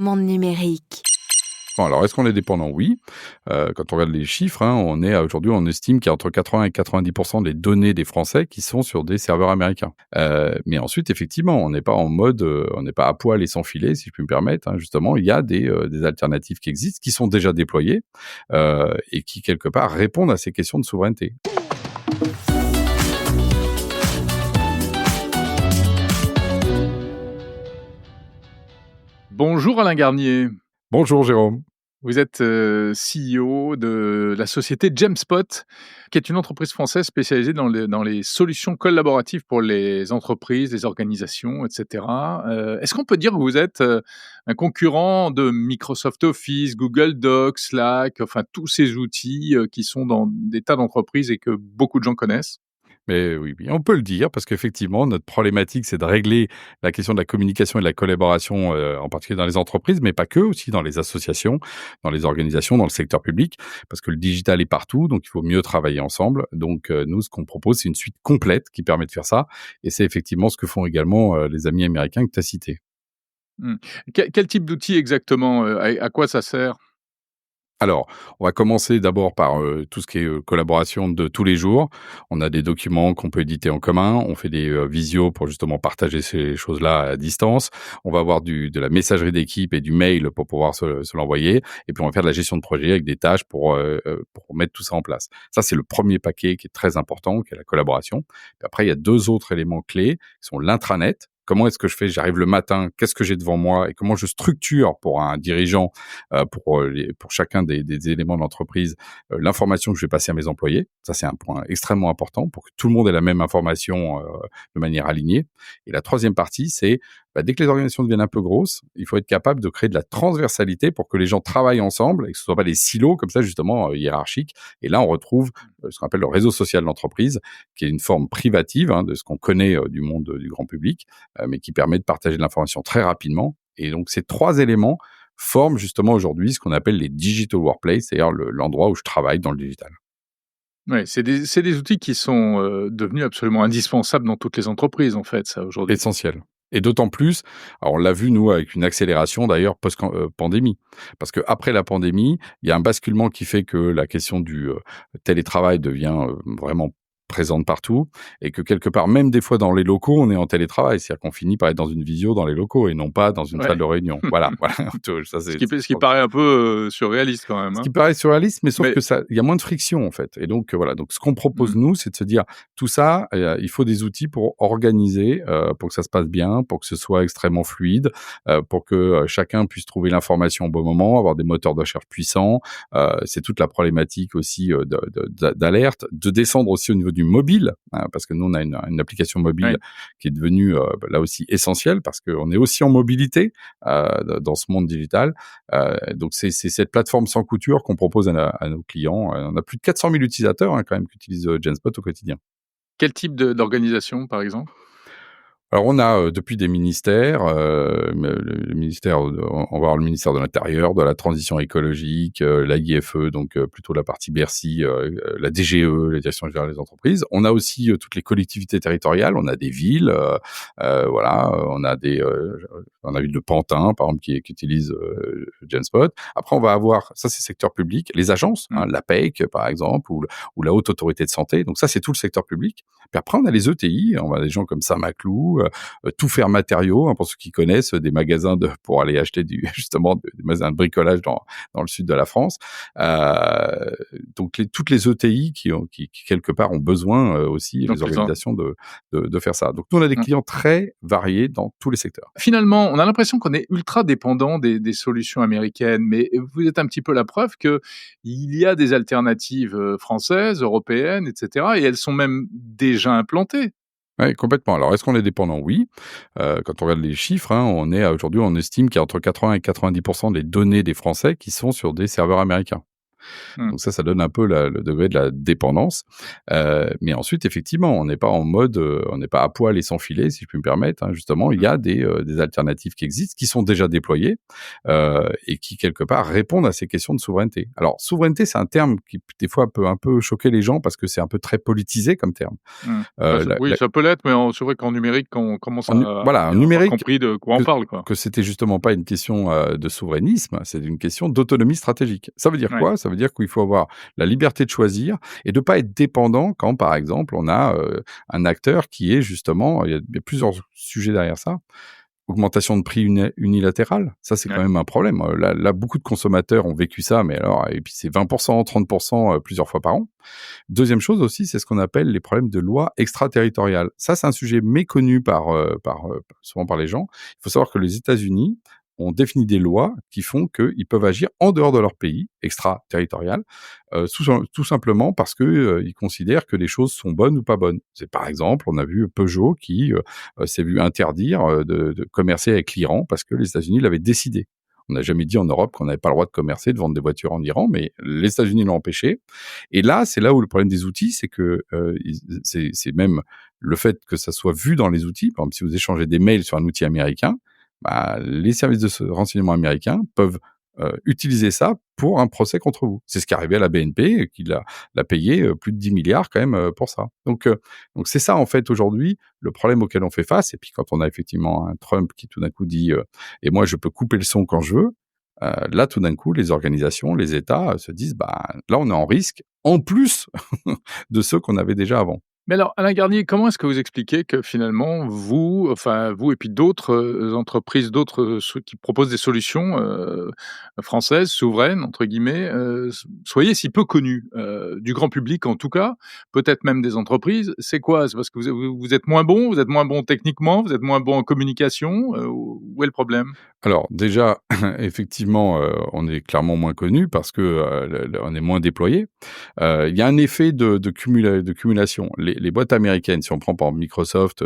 Monde numérique. Bon, alors, est-ce qu'on est dépendant? Oui. Quand on regarde les chiffres, aujourd'hui, on estime qu'il y a entre 80 et 90% des données des Français qui sont sur des serveurs américains. Mais ensuite, effectivement, on n'est pas en mode, on n'est pas à poil et sans filet, si je puis me permettre. Justement, il y a des alternatives qui existent, qui sont déjà déployées et qui, quelque part, répondent à ces questions de souveraineté. Bonjour Alain Garnier. Bonjour Jérôme. Vous êtes CEO de la société Gemspot, qui est une entreprise française spécialisée dans les solutions collaboratives pour les entreprises, les organisations, etc. Est-ce qu'on peut dire que vous êtes un concurrent de Microsoft Office, Google Docs, Slack, enfin tous ces outils qui sont dans des tas d'entreprises et que beaucoup de gens connaissent? Mais oui, on peut le dire parce qu'effectivement, notre problématique, c'est de régler la question de la communication et de la collaboration, en particulier dans les entreprises, mais pas que, aussi dans les associations, dans les organisations, dans le secteur public, parce que le digital est partout, donc il faut mieux travailler ensemble. Donc, nous, ce qu'on propose, c'est une suite complète qui permet de faire ça, et c'est effectivement ce que font également les amis américains que tu as cités. Mmh. Quel type d'outil exactement? À quoi ça sert? Alors, on va commencer d'abord par tout ce qui est collaboration de tous les jours. On a des documents qu'on peut éditer en commun. On fait des visios pour justement partager ces choses-là à distance. On va avoir de la messagerie d'équipe et du mail pour pouvoir se l'envoyer. Et puis, on va faire de la gestion de projet avec des tâches pour mettre tout ça en place. Ça, c'est le premier paquet qui est très important, qui est la collaboration. Puis après, il y a deux autres éléments clés qui sont l'intranet. Comment est-ce que je fais? J'arrive le matin, qu'est-ce que j'ai devant moi et comment je structure pour un dirigeant, pour chacun des éléments de l'entreprise, l'information que je vais passer à mes employés. Ça, c'est un point extrêmement important pour que tout le monde ait la même information de manière alignée. Et la troisième partie, c'est dès que les organisations deviennent un peu grosses, il faut être capable de créer de la transversalité pour que les gens travaillent ensemble et que ce ne soient pas des silos comme ça, justement, hiérarchiques. Et là, on retrouve ce qu'on appelle le réseau social de l'entreprise, qui est une forme privative de ce qu'on connaît du monde du grand public, mais qui permet de partager de l'information très rapidement. Et donc, ces trois éléments forment justement aujourd'hui ce qu'on appelle les digital workplace, c'est-à-dire l'endroit où je travaille dans le digital. Ouais, c'est des outils qui sont devenus absolument indispensables dans toutes les entreprises, en fait, ça, aujourd'hui. Essentiel. Et d'autant plus, alors on l'a vu nous avec une accélération d'ailleurs post-pandémie. Parce qu'après la pandémie, il y a un basculement qui fait que la question du télétravail devient vraiment présente partout et que quelque part, même des fois dans les locaux, on est en télétravail. C'est-à-dire qu'on finit par être dans une visio dans les locaux et non pas dans une Ouais. salle de réunion. Voilà. Ça, Ce qui paraît un peu surréaliste quand même, ce hein. qui paraît surréaliste, mais sauf Mais que il y a moins de friction en fait. Et donc voilà. Donc ce qu'on propose nous, c'est de se dire tout ça, il faut des outils pour organiser, pour que ça se passe bien, pour que ce soit extrêmement fluide, pour que chacun puisse trouver l'information au bon moment, avoir des moteurs de recherche puissants. C'est toute la problématique aussi d'alerte, de descendre aussi au niveau du mobile, parce que nous on a une application mobile qui est devenue là aussi essentielle parce qu'on est aussi en mobilité dans ce monde digital. Donc c'est cette plateforme sans couture qu'on propose à nos clients. On a plus de 400 000 utilisateurs quand même qui utilisent Genspot au quotidien. quel type d'organisation, par exemple? Alors on a depuis des ministères, le ministère, on va avoir le ministère de l'Intérieur, de la Transition écologique, la IFE, donc plutôt la partie Bercy, la DGE, la Direction générale des entreprises. On a aussi toutes les collectivités territoriales, on a des villes, voilà, on a ville de Pantin, par exemple, qui utilise Genspot. Après, on va avoir, ça c'est secteur public, les agences, l'APEC par exemple, ou la Haute Autorité de Santé. Donc ça, c'est tout le secteur public. Puis après, on a les ETI, on a des gens comme Saint-Maclou, Tout Faire Matériaux, pour ceux qui connaissent, des magasins pour aller acheter justement des magasins de bricolage dans le sud de la France. Donc toutes les ETI qui quelque part ont besoin aussi, Donc les organisations de faire ça. Donc nous, on a des clients très variés dans tous les secteurs. Finalement, on a l'impression qu'on est ultra dépendant des solutions américaines, mais vous êtes un petit peu la preuve qu'il y a des alternatives françaises, européennes, etc. et elles sont même déjà implantées. Oui, complètement. Alors, est-ce qu'on est dépendant? Oui. Quand on regarde les chiffres, aujourd'hui, on estime qu'il y a entre 80 et 90% des données des Français qui sont sur des serveurs américains. Mmh. Donc ça donne un peu le degré de la dépendance. Mais ensuite, effectivement, on n'est pas en mode, on n'est pas à poil et sans filet, si je puis me permettre, hein. Justement, il y Mmh. a des alternatives qui existent, qui sont déjà déployées, et qui, quelque part, répondent à ces questions de souveraineté. Alors, souveraineté, c'est un terme qui, des fois, peut un peu choquer les gens parce que c'est un peu très politisé comme terme. Mmh. Bah, ça La oui, la ça peut l'être, mais c'est vrai qu'en numérique, quand on commence en nu à voilà, en avoir numérique, compris de quoi on que parle, quoi. c'était justement pas une question, de souverainisme, c'est une question d'autonomie stratégique. Ça veut dire Ouais. quoi? Ça veut dire qu'il faut avoir la liberté de choisir et de pas être dépendant quand, par exemple, on a, un acteur qui est justement, il y a plusieurs sujets derrière ça. Augmentation de prix unilatérale, ça c'est quand Ouais. même un problème. Là, beaucoup de consommateurs ont vécu ça, mais alors et puis c'est 20%, 30%, plusieurs fois par an. Deuxième chose aussi, c'est ce qu'on appelle les problèmes de loi extraterritoriale. Ça, c'est un sujet méconnu souvent par les gens. Il faut savoir que les États-Unis ont défini des lois qui font qu'ils peuvent agir en dehors de leur pays, extraterritorial, tout simplement parce que, ils considèrent que les choses sont bonnes ou pas bonnes. C'est par exemple, on a vu Peugeot qui, s'est vu interdire, de commercer avec l'Iran parce que les États-Unis l'avaient décidé. On n'a jamais dit en Europe qu'on n'avait pas le droit de commercer, de vendre des voitures en Iran, mais les États-Unis l'ont empêché. Et là, c'est là où le problème des outils, c'est que c'est même le fait que ça soit vu dans les outils. Par exemple, si vous échangez des mails sur un outil américain, bah, les services de renseignement américains peuvent utiliser ça pour un procès contre vous. C'est ce qui est arrivé à la BNP, qui l'a payé plus de 10 milliards quand même pour ça. Donc c'est ça en fait aujourd'hui le problème auquel on fait face. Et puis quand on a effectivement un Trump qui tout d'un coup dit et moi je peux couper le son quand je veux. Là, tout d'un coup, les organisations, les États se disent, bah, là, on est en risque, en plus de ceux qu'on avait déjà avant. Mais alors, Alain Garnier, comment est-ce que vous expliquez que finalement, vous, enfin vous et puis d'autres, entreprises, d'autres, ceux qui proposent des solutions, françaises, «souveraines» entre guillemets, soyez si peu connus, du grand public en tout cas, peut-être même des entreprises? C'est quoi? C'est parce que vous êtes moins bon? Vous êtes moins bon techniquement? Vous êtes moins bon en communication? Où est le problème? Alors déjà, effectivement, on est clairement moins connu parce que, on est moins déployé. Il y a un effet de cumulation. Les boîtes américaines, si on prend par exemple Microsoft,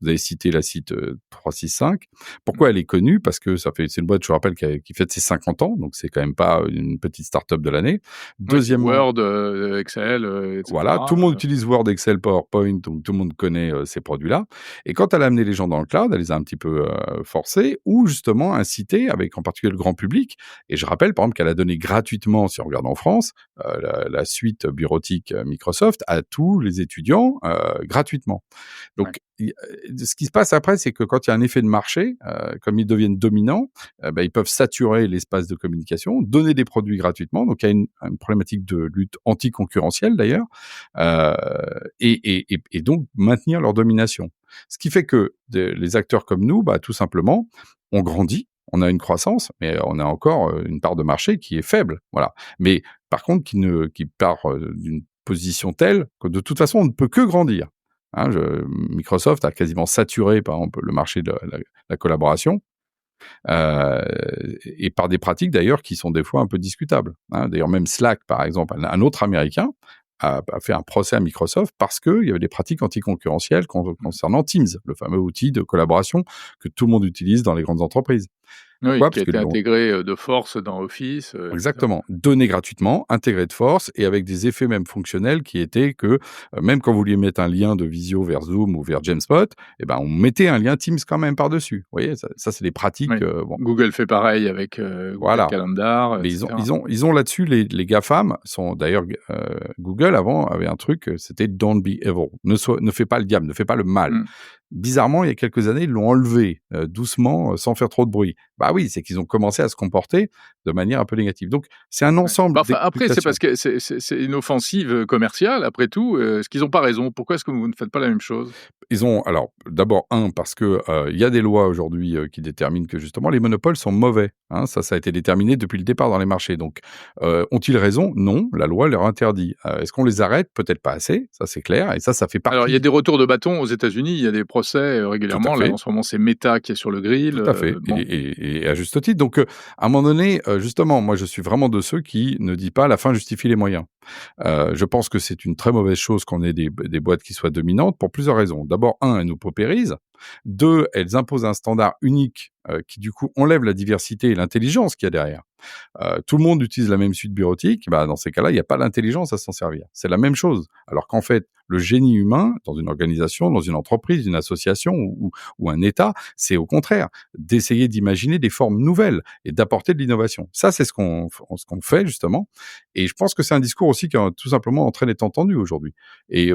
vous avez cité la site, 365. Pourquoi elle est connue? Parce que c'est une boîte, je vous rappelle, qui fête ses 50 ans, donc c'est quand même pas une petite start-up de l'année. Oui, puis Deuxièmement, Word, Excel, et voilà, tout cetera, le monde utilise Word, Excel, PowerPoint, donc tout le monde connaît, ces produits-là. Et quand elle a amené les gens dans le cloud, elle les a un petit peu, forcés ou justement incités avec en particulier le grand public. Et je rappelle par exemple qu'elle a donné gratuitement, si on regarde en France, la suite bureautique, Microsoft à tous les étudiants, gratuitement. ouais. Donc ce qui se passe après, c'est que quand il y a un effet de marché, comme ils deviennent dominants, bah, ils peuvent saturer l'espace de communication, donner des produits gratuitement. Donc il y a une problématique de lutte anticoncurrentielle d'ailleurs, heu et donc maintenir leur domination. Ce qui fait que les acteurs comme nous, bah, tout simplement, on grandit, on a une croissance, mais on a encore, une part de marché qui est faible, voilà. Mais par contre qui part, d'une position telle que de toute façon on ne peut que grandir. Hein, Microsoft a quasiment saturé, par exemple, le marché de la collaboration, heu et par des pratiques d'ailleurs qui sont des fois un peu discutables, hein. D'ailleurs même Slack, par exemple, un autre américain a fait un procès à Microsoft parce qu'il y avait des pratiques anticoncurrentielles Mmh. concernant Teams, le fameux outil de collaboration que tout le monde utilise dans les grandes entreprises. Oui, Pourquoi? qui a Parce été qu'ils l'ont intégré, de force dans Office, et cetera. Exactement. Donné gratuitement, intégré de force et avec des effets même fonctionnels qui étaient que, même quand vous vouliez mettre un lien de visio vers Zoom ou vers Jamspot, eh ben, on mettait un lien Teams quand même par-dessus. Vous voyez? Ça c'est des pratiques, Oui. bon, Google fait pareil avec, Google voilà. Calendar, et Mais cetera. ils ont là-dessus les GAFAM sont d'ailleurs, Google avant avait un truc, c'était «Don't be evil». Ne fais pas le diable, ne fais pas le mal. Mmh. Bizarrement, il y a quelques années, ils l'ont enlevé, doucement, sans faire trop de bruit. Bah oui, c'est qu'ils ont commencé à se comporter de manière un peu négative. Donc c'est un Ouais. Bah, ensemble enfin, après, c'est d'explications. parce que c'est une offensive, commerciale après tout, est-ce qu'ils ont pas raison? Pourquoi est-ce que vous ne faites pas la même chose? Ils ont alors d'abord parce que, il y a des lois aujourd'hui, qui déterminent que justement les monopoles sont mauvais, hein. Ça a été déterminé depuis le départ dans les marchés donc, ont-ils raison? Non, la loi leur interdit. Est-ce qu'on les arrête? Peut-être pas assez, ça c'est clair et ça fait Alors, il y a partie des retours de bâton aux États-Unis, il y a des procès, tout à régulièrement. Là, fait. en ce moment, c'est Meta qui est sur le grill, Tout à fait bon. et à juste titre donc, à un moment donné, justement, moi je suis vraiment de ceux qui ne dit pas: «La fin justifie les moyens». Je pense que c'est une très mauvaise chose qu'on ait des boîtes qui soient dominantes pour plusieurs raisons. D'abord, elles nous paupérisent. 2, elles imposent un standard unique, qui du coup enlève la diversité et l'intelligence qu'il y a derrière. Tout le monde utilise la même suite bureautique, bah, dans ces cas-là, il y a pas l'intelligence à s'en servir. C'est la même chose. Alors qu'en fait, le génie humain, dans une organisation, dans une entreprise, une association ou un État, c'est au contraire d'essayer d'imaginer des formes nouvelles et d'apporter de l'innovation. Ça, c'est ce qu'on fait justement. Et je pense que c'est un discours aussi qui est tout simplement en train d'être entendu aujourd'hui. Et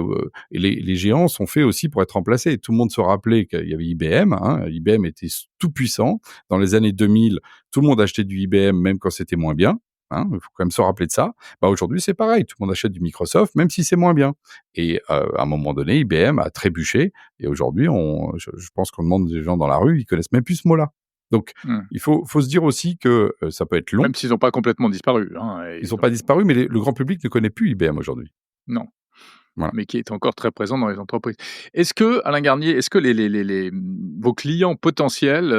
les géants sont faits aussi pour être remplacés. Tout le monde se rappelait qu'il y avait IBM. Hein. IBM était tout puissant. Dans les années 2000, tout le monde achetait du IBM, même quand c'était moins bien. Hein, il faut quand même se rappeler de ça. Bah, aujourd'hui, c'est pareil. Tout le monde achète du Microsoft, même si c'est moins bien. Et à un moment donné, IBM a trébuché. Et aujourd'hui, je pense qu'on demande des gens dans la rue, ils connaissent même plus ce mot-là. Donc, Mmh. il faut se dire aussi que ça peut être long. Même s'ils n'ont pas complètement disparu, hein, Ils n'ont pas disparu, mais le grand public ne connaît plus IBM aujourd'hui. non. Voilà. Mais qui est encore très présent dans les entreprises. Est-ce que, Alain Garnier, est-ce que vos clients potentiels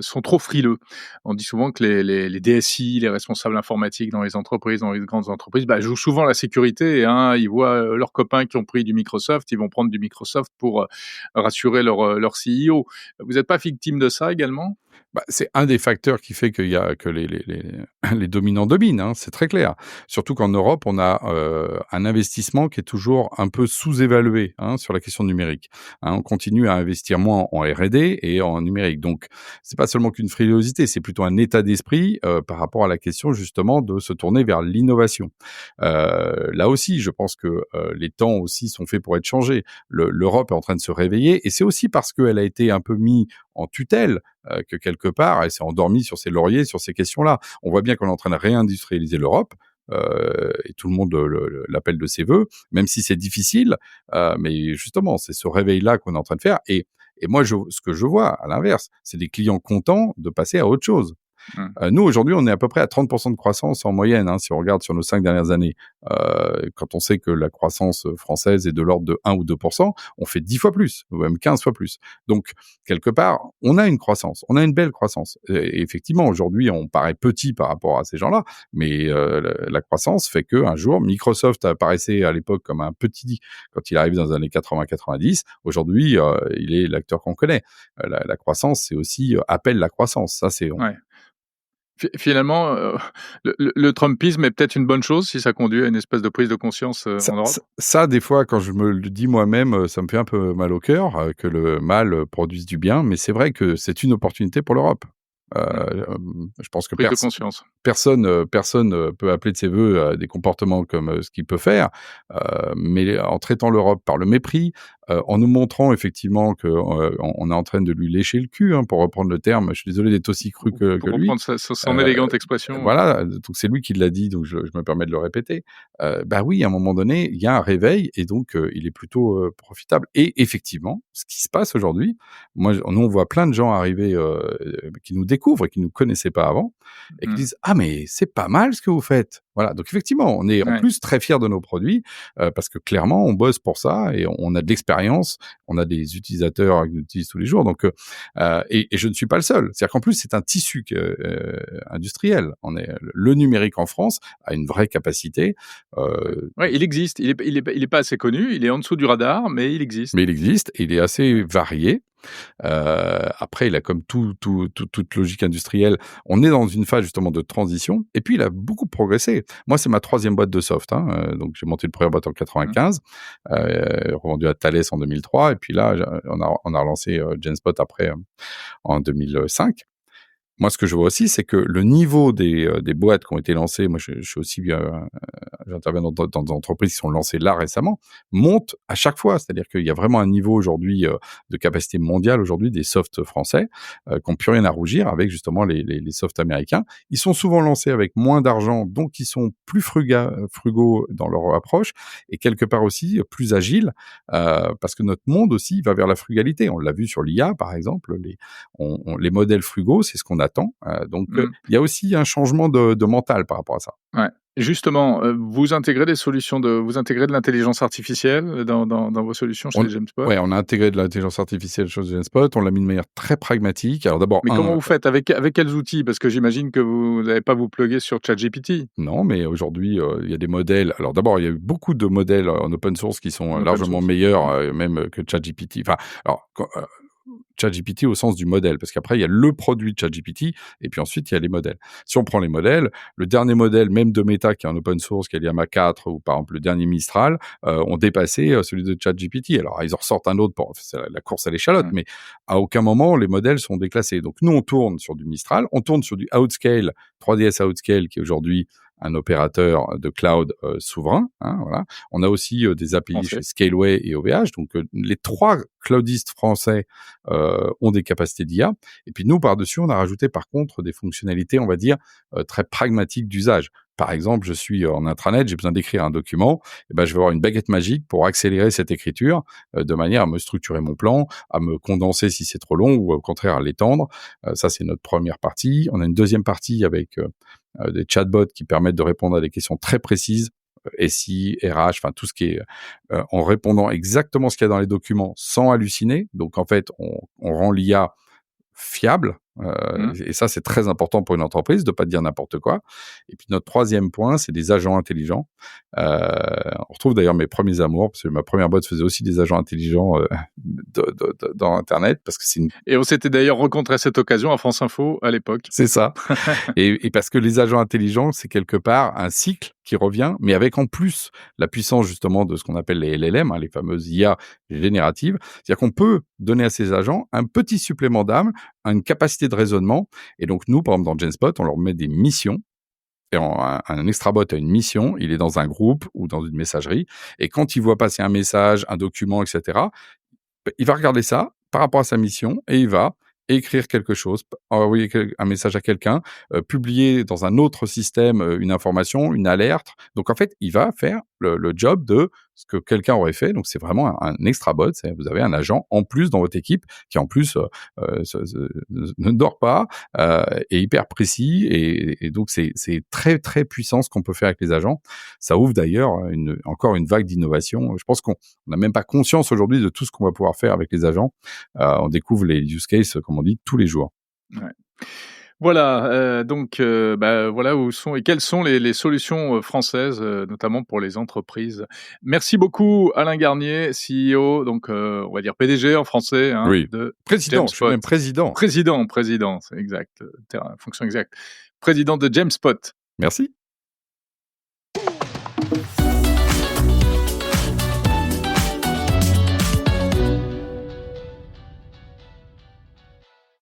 sont trop frileux? On dit souvent que les DSI, les responsables informatiques dans les entreprises, dans les grandes entreprises, bah, jouent souvent la sécurité. Hein. Ils voient leurs copains qui ont pris du Microsoft, ils vont prendre du Microsoft pour rassurer leur CEO. Vous n'êtes pas victime de ça également? Bah, c'est un des facteurs qui fait qu'il y a que les dominants dominent, hein, c'est très clair. Surtout qu'en Europe, on a un investissement qui est toujours un peu sous-évalué, hein, sur la question numérique. Hein, on continue à investir moins en R&D et en numérique. Donc, c'est pas seulement qu'une frilosité, c'est plutôt un état d'esprit par rapport à la question justement de se tourner vers l'innovation. Là aussi, je pense que les temps aussi sont faits pour être changés. L'Europe est en train de se réveiller et c'est aussi parce qu'elle a été un peu mise en tutelle que quelque part, elle s'est endormie sur ses lauriers, sur ces questions-là. On voit bien qu'on est en train de réindustrialiser l'Europe, et tout le monde l'appelle de ses voeux, même si c'est difficile, mais justement, c'est ce réveil-là qu'on est en train de faire. Et moi, ce que je vois, à l'inverse, c'est des clients contents de passer à autre chose. Mmh. Nous, aujourd'hui, on est à peu près à 30% de croissance en moyenne, hein, si on regarde sur nos 5 dernières années. Quand on sait que la croissance française est de l'ordre de 1 ou 2%, on fait 10 fois plus, ou même 15 fois plus. Donc, quelque part, on a une croissance, on a une belle croissance. Et effectivement, aujourd'hui, on paraît petit par rapport à ces gens-là, mais la croissance fait qu'un jour, Microsoft apparaissait à l'époque comme un petit, quand il arrive dans les années 80-90. Aujourd'hui, il est l'acteur qu'on connaît. La croissance, c'est aussi appelle la croissance. Ça, c'est Ouais. Finalement, le trumpisme est peut-être une bonne chose si ça conduit à une espèce de prise de conscience, Ça en Europe? ça ça, des fois, quand je me le dis moi-même, ça me fait un peu mal au cœur, que le mal produise du bien, mais c'est vrai que c'est une opportunité pour l'Europe. Mmh. Je pense que Prise de conscience. personne peut appeler de ses vœux des comportements comme ce qu'il peut faire, mais en traitant l'Europe par le mépris, en nous montrant effectivement qu'on est en train de lui lécher le cul, hein, pour reprendre le terme. Je suis désolé d'être aussi cru que Pour lui. reprendre son Heu, élégante expression. voilà, donc c'est lui qui l'a dit, donc je me permets de le répéter. Bah oui, à un moment donné, il y a un réveil et donc il est plutôt profitable. Et effectivement, ce qui se passe aujourd'hui, nous on voit plein de gens arriver qui nous découvrent et qui nous connaissaient pas avant et qui Mmh. disent: «Ah mais c'est pas mal ce que vous faites!» Voilà, donc effectivement, on est en Ouais. plus très fiers de nos produits, parce que clairement on bosse pour ça et on a de l'expérience, on a des utilisateurs qui nous utilisent tous les jours, donc et je ne suis pas le seul. C'est-à-dire qu'en plus c'est un tissu industriel. Le numérique en France a une vraie capacité, Ouais, il existe. Il est pas assez connu, il est en dessous du radar, mais il existe. mais il existe et il est assez varié. Après, il a comme toute logique industrielle, on est dans une phase justement de transition et puis il a beaucoup progressé. Moi, c'est ma 3e boîte de soft, hein, donc j'ai monté une première boîte en Mmh. 95, revendu à Thales en 2003 et puis là, on a relancé Genspot après, en 2005. Moi, ce que je vois aussi, c'est que le niveau des boîtes qui ont été lancées, moi je suis aussi j'interviens dans des entreprises qui sont lancées là récemment, monte à chaque fois. C'est-à-dire qu'il y a vraiment un niveau aujourd'hui de capacité mondiale aujourd'hui des softs français qui n'ont plus rien à rougir avec justement les softs américains. Ils sont souvent lancés avec moins d'argent, donc ils sont plus frugaux dans leur approche et quelque part aussi plus agiles parce que notre monde aussi va vers la frugalité. On l'a vu sur l'IA par exemple, les modèles frugaux, c'est ce qu'on attend. Donc, Mmh. il y a aussi un changement de mental par rapport à ça. Ouais. Justement, vous intégrez de l'intelligence artificielle dans vos solutions chez On Gemspot? Ouais, on a intégré de l'intelligence artificielle chez Genspot. On l'a mis de manière très pragmatique. Alors d'abord, Mais comment vous faites? Avec quels outils? Parce que j'imagine que vous n'allez pas vous plugger sur ChatGPT, non, mais aujourd'hui, il y a des modèles. Alors d'abord, il y a eu beaucoup de modèles en open source qui sont en open largement source. meilleurs, Mmh. même que ChatGPT. Enfin, alors, ChatGPT au sens du modèle, parce qu'après, il y a le produit de ChatGPT, et puis ensuite, il y a les modèles. Si on prend les modèles, le dernier modèle, même de Meta, qui est en open source, qui est l'IAMA 4, ou par exemple le dernier Mistral, ont dépassé celui de ChatGPT. Alors, ils en ressortent un autre, c'est la course à l'échalote, Mmh. mais à aucun moment, les modèles sont déclassés. Donc, nous, on tourne sur du Mistral, on tourne sur du Outscale, 3ds Outscale, qui est aujourd'hui un opérateur de cloud souverain. Hein, voilà. On a aussi des API chez Français. Scaleway et OVH. Donc, les 3 cloudistes français ont des capacités d'IA. Et puis, nous, par-dessus, on a rajouté, par contre, des fonctionnalités, on va dire, très pragmatiques d'usage. Par exemple, je suis en intranet, j'ai besoin d'écrire un document, et ben, je vais avoir une baguette magique pour accélérer cette écriture de manière à me structurer mon plan, à me condenser si c'est trop long ou au contraire à l'étendre. Ça, c'est notre première partie. On a une deuxième partie avec des chatbots qui permettent de répondre à des questions très précises, SI, RH, enfin tout ce qui est en répondant exactement ce qu'il y a dans les documents sans halluciner. Donc en fait, on rend l'IA fiable. Mmh. Et ça, c'est très important pour une entreprise de pas dire n'importe quoi. Et puis notre troisième point, c'est des agents intelligents. On retrouve d'ailleurs mes premiers amours, parce que ma première boîte faisait aussi des agents intelligents dans Internet, parce que Et on s'était d'ailleurs rencontrés à cette occasion à France Info à l'époque. c'est ça. Et parce que les agents intelligents, c'est quelque part un cycle qui revient, mais avec en plus la puissance justement de ce qu'on appelle les LLM, hein, les fameuses IA génératives. C'est-à-dire qu'on peut donner à ces agents un petit supplément d'âme, une capacité de raisonnement. Et donc nous, par exemple, dans GenSpot, on leur met des missions. Et un extrabot a une mission, il est dans un groupe ou dans une messagerie, et quand il voit passer un message, un document, etc., il va regarder ça par rapport à sa mission et il va écrire quelque chose, envoyer un message à quelqu'un, publier dans un autre système une information, une alerte. Donc en fait, il va faire le job de ce que quelqu'un aurait fait. Donc c'est vraiment un extra bot. Vous avez un agent en plus dans votre équipe qui en plus ne dort pas, est hyper précis et donc c'est très très puissant ce qu'on peut faire avec les agents. Ça ouvre d'ailleurs encore une vague d'innovation. Je pense qu'on n'a même pas conscience aujourd'hui de tout ce qu'on va pouvoir faire avec les agents. On découvre les use cases, comme on dit, tous les jours. Ouais. Voilà, donc bah, voilà où sont et quelles sont les solutions, françaises, notamment pour les entreprises. Merci beaucoup Alain Garnier, CEO, donc on va dire PDG en français, hein, Oui, de président, je suis Jamespot. même président. Président, c'est exact, fonction exacte. Président de Jamespot. Merci.